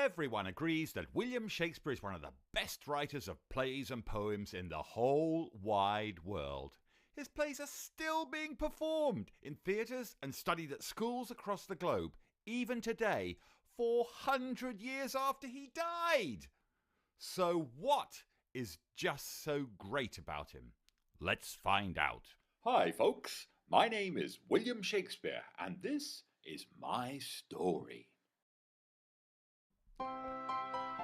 Everyone agrees that William Shakespeare is one of the best writers of plays and poems in the whole wide world. His plays are still being performed in theatres and studied at schools across the globe, even today, 400 years after he died. So what is just so great about him? Let's find out. Hi folks, my name is William Shakespeare and this is my story.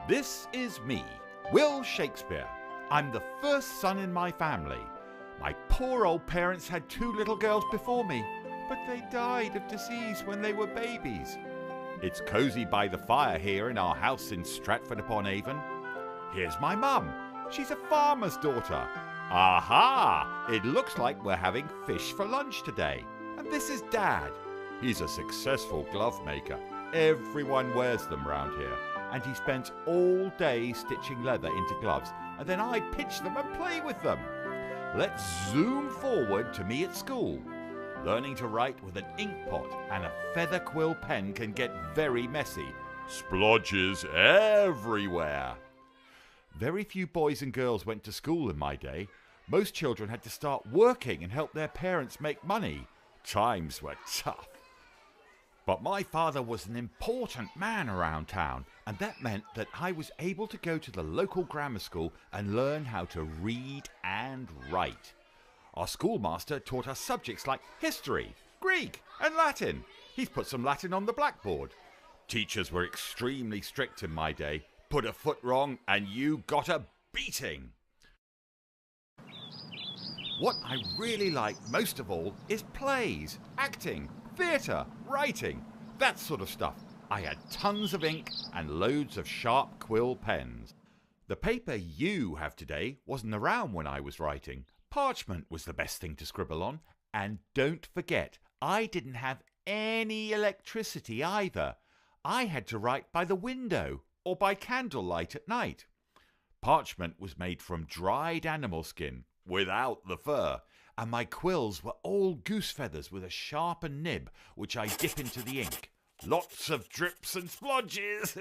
This is me, Will Shakespeare. I'm the first son in my family. My poor old parents had 2 little girls before me, but they died of disease when they were babies. It's cosy by the fire here in our house in Stratford-upon-Avon. Here's my mum. She's a farmer's daughter. Aha! It looks like we're having fish for lunch today. And this is Dad. He's a successful glove maker. Everyone wears them round here. And he spends all day stitching leather into gloves, and then I pitch them and play with them. Let's zoom forward to me at school. Learning to write with an ink pot and a feather quill pen can get very messy. Splodges everywhere. Very few boys and girls went to school in my day. Most children had to start working and help their parents make money. Times were tough. But my father was an important man around town, and that meant that I was able to go to the local grammar school and learn how to read and write. Our schoolmaster taught us subjects like history, Greek and Latin. He's put some Latin on the blackboard. Teachers were extremely strict in my day. Put a foot wrong and you got a beating. What I really like most of all is plays, acting, theatre, writing, that sort of stuff. I had tons of ink and loads of sharp quill pens. The paper you have today wasn't around when I was writing. Parchment was the best thing to scribble on. And don't forget, I didn't have any electricity either. I had to write by the window or by candlelight at night. Parchment was made from dried animal skin, without the fur, and my quills were all goose feathers with a sharpened nib, which I dip into the ink. Lots of drips and splodges.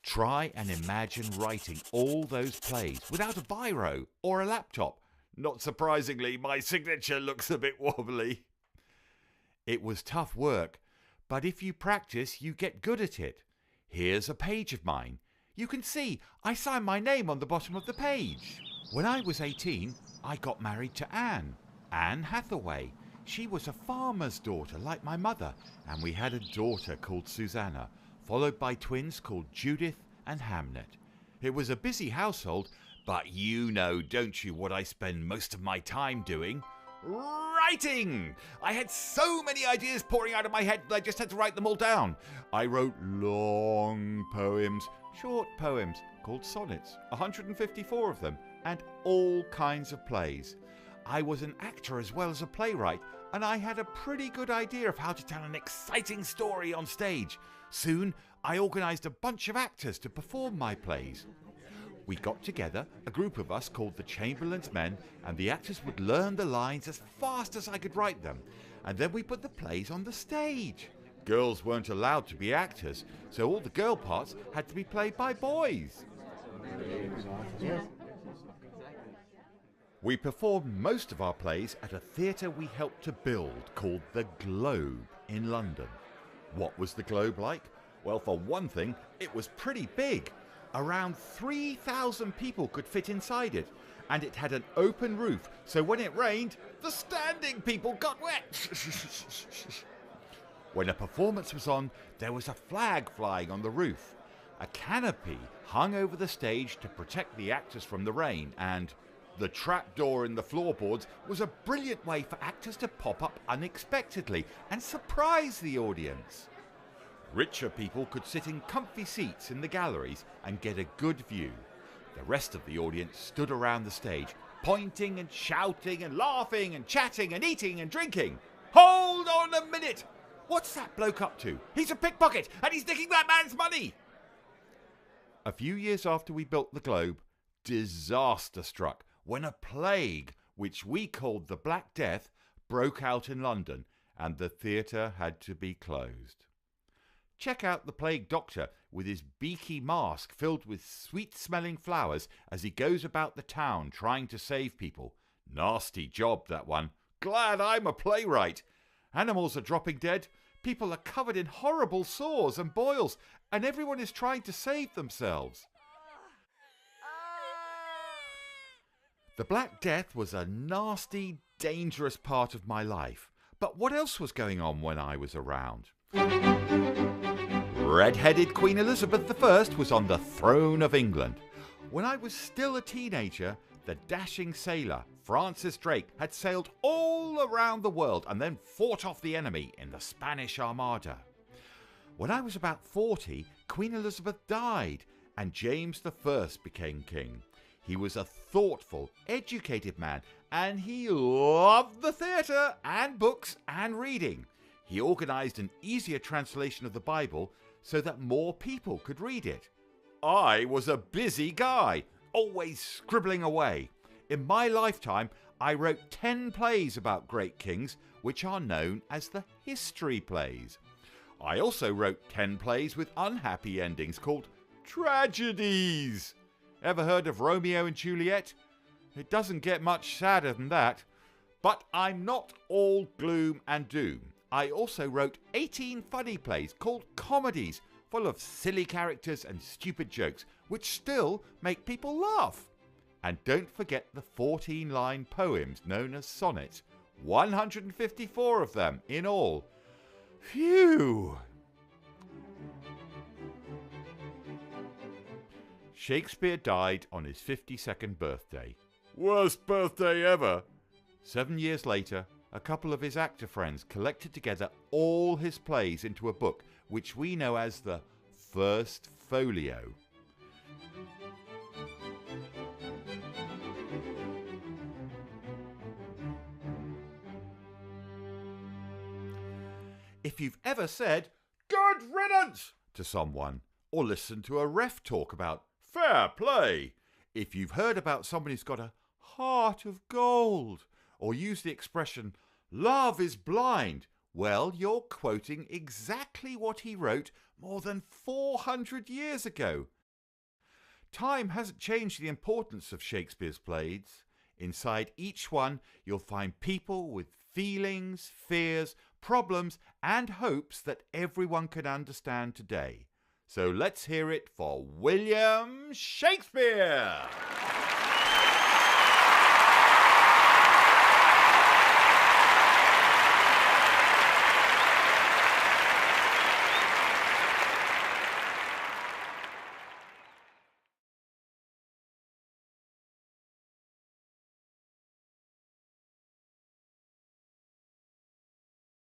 Try and imagine writing all those plays without a biro or a laptop. Not surprisingly, my signature looks a bit wobbly. It was tough work, but if you practice, you get good at it. Here's a page of mine. You can see I signed my name on the bottom of the page. When I was 18, I got married to Anne Hathaway. She was a farmer's daughter like my mother, and we had a daughter called Susanna, followed by twins called Judith and Hamnet. It was a busy household, but you know, don't you, what I spend most of my time doing? Writing! I had so many ideas pouring out of my head that I just had to write them all down. I wrote long poems, short poems called sonnets, 154 of them, and all kinds of plays. I was an actor as well as a playwright, and I had a pretty good idea of how to tell an exciting story on stage. Soon, I organised a bunch of actors to perform my plays. We got together, a group of us called the Chamberlain's Men, and the actors would learn the lines as fast as I could write them, and then we put the plays on the stage. Girls weren't allowed to be actors, so all the girl parts had to be played by boys. We performed most of our plays at a theatre we helped to build called the Globe in London. What was the Globe like? Well, for one thing, it was pretty big. Around 3,000 people could fit inside it, and it had an open roof, so when it rained, the standing people got wet. When a performance was on, there was a flag flying on the roof. A canopy hung over the stage to protect the actors from the rain, and the trapdoor in the floorboards was a brilliant way for actors to pop up unexpectedly and surprise the audience. Richer people could sit in comfy seats in the galleries and get a good view. The rest of the audience stood around the stage, pointing and shouting and laughing and chatting and eating and drinking. Hold on a minute! What's that bloke up to? He's a pickpocket and he's nicking that man's money! A few years after we built the Globe, disaster struck when a plague, which we called the Black Death, broke out in London and the theatre had to be closed. Check out the plague doctor with his beaky mask filled with sweet-smelling flowers as he goes about the town trying to save people. Nasty job, that one. Glad I'm a playwright. Animals are dropping dead, people are covered in horrible sores and boils, and everyone is trying to save themselves. The Black Death was a nasty, dangerous part of my life. But what else was going on when I was around? Red-headed Queen Elizabeth I was on the throne of England. When I was still a teenager, the dashing sailor Francis Drake had sailed all around the world and then fought off the enemy in the Spanish Armada. When I was about 40, Queen Elizabeth died and James I became king. He was a thoughtful, educated man, and he loved the theatre and books and reading. He organised an easier translation of the Bible so that more people could read it. I was a busy guy, always scribbling away. In my lifetime, I wrote 10 plays about great kings, which are known as the history plays. I also wrote 10 plays with unhappy endings called tragedies. Ever heard of Romeo and Juliet? It doesn't get much sadder than that. But I'm not all gloom and doom. I also wrote 18 funny plays called comedies, full of silly characters and stupid jokes, which still make people laugh. And don't forget the 14-line poems known as sonnets. 154 of them in all. Phew! Shakespeare died on his 52nd birthday. Worst birthday ever! 7 years later, a couple of his actor friends collected together all his plays into a book, which we know as the First Folio. If you've ever said, "Good riddance," to someone, or listened to a ref talk about fair play, if you've heard about someone who's got a heart of gold, or used the expression, love is blind, well, you're quoting exactly what he wrote more than 400 years ago. Time hasn't changed the importance of Shakespeare's plays. Inside each one, you'll find people with feelings, fears, problems, and hopes that everyone can understand today. So let's hear it for William Shakespeare!